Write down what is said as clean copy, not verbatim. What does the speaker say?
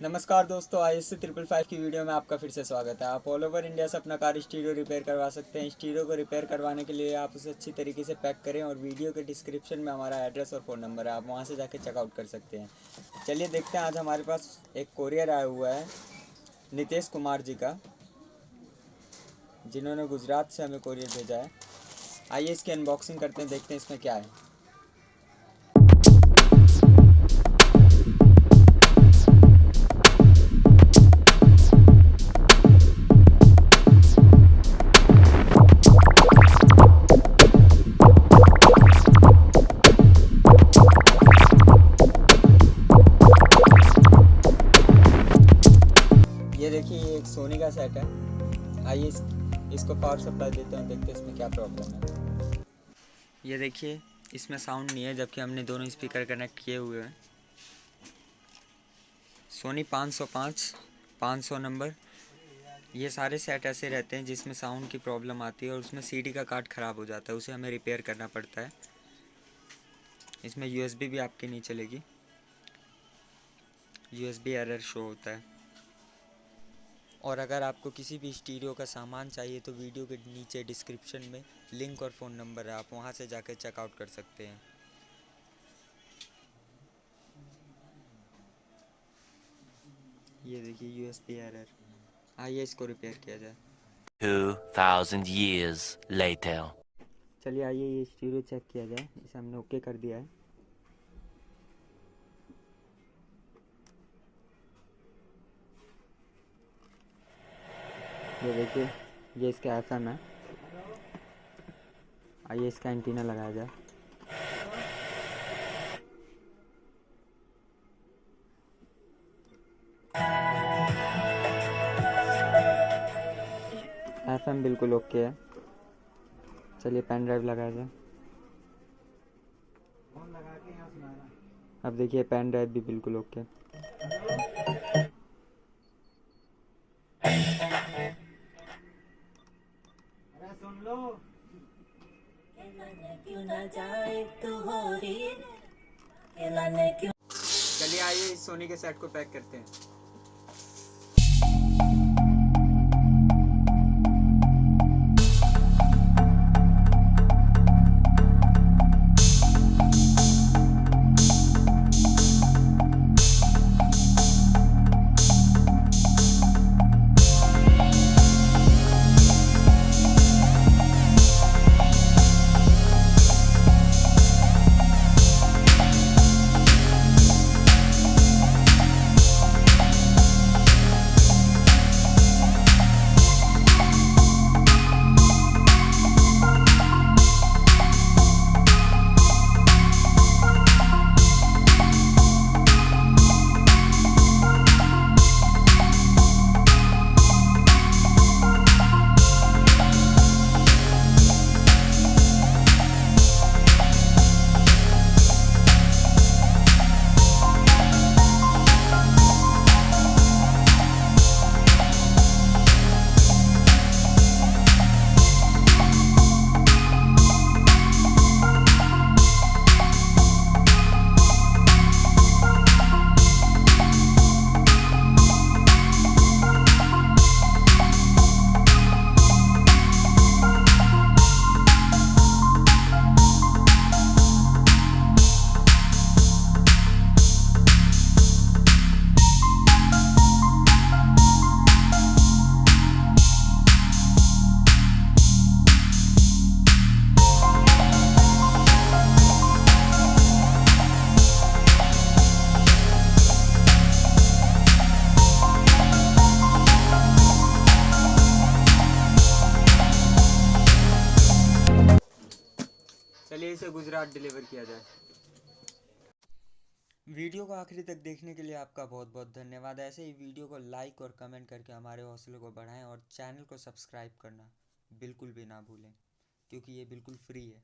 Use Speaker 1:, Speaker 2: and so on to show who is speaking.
Speaker 1: नमस्कार दोस्तों, IS 555 की वीडियो में आपका फिर से स्वागत है। आप ऑल ओवर इंडिया से अपना कार स्टीरियो रिपेयर करवा सकते हैं। स्टीरियो को रिपेयर करवाने के लिए आप उसे अच्छी तरीके से पैक करें और वीडियो के डिस्क्रिप्शन में हमारा एड्रेस और फ़ोन नंबर है, आप वहां से जाके चेकआउट कर सकते हैं। चलिए देखते हैं, आज हमारे पास एक कोरियर आया हुआ है नितेश कुमार जी का, जिन्होंने गुजरात से हमें कोरियर भेजा है। आइए इसकी अनबॉक्सिंग करते हैं, देखते हैं इसमें क्या है। ये देखिए, ये एक सोनी का सेट है। आइए इसको पावर सप्लाई देते हैं, देखते हैं इसमें क्या प्रॉब्लम है। ये देखिए, इसमें साउंड नहीं है, जबकि हमने दोनों स्पीकर कनेक्ट किए हुए हैं। सोनी 505 500 नंबर। ये सारे सेट ऐसे रहते हैं जिसमें साउंड की प्रॉब्लम आती है और उसमें सीडी का कार्ड ख़राब हो जाता है, उसे हमें रिपेयर करना पड़ता है। इसमें यूएसबी भी आपकी नहीं चलेगी, यूएसबी एरर शो होता है। और अगर आपको किसी भी स्टीरियो का सामान चाहिए तो वीडियो के नीचे डिस्क्रिप्शन में लिंक और फ़ोन नंबर है, आप वहां से जाकर चेकआउट कर सकते हैं। ये देखिए, यूएसबी एरर। आइए इसको रिपेयर किया जाए।
Speaker 2: 2000 years later.
Speaker 1: चलिए आइए ये स्टीरियो चेक किया जाए। इसे हमने ओके कर दिया है। ये देखिए, ये इसका एफएम है। आइए इसका एंटीना लगाया जाए। एफएम बिल्कुल ओके है। चलिए पेन ड्राइव लगाया जाए। अब देखिए, पेन ड्राइव भी बिल्कुल ओके।
Speaker 3: सुन लो। क्यों ना जाए तू हो रही क्यों।
Speaker 1: चलिए आइए इस सोनी के सेट को पैक करते हैं। चलिए इसे गुजरात डिलीवर किया जाए। वीडियो को आखिरी तक देखने के लिए आपका बहुत बहुत धन्यवाद। ऐसे ही वीडियो को लाइक और कमेंट करके हमारे हौसले को बढ़ाएं और चैनल को सब्सक्राइब करना बिल्कुल भी ना भूलें, क्योंकि ये बिल्कुल फ्री है।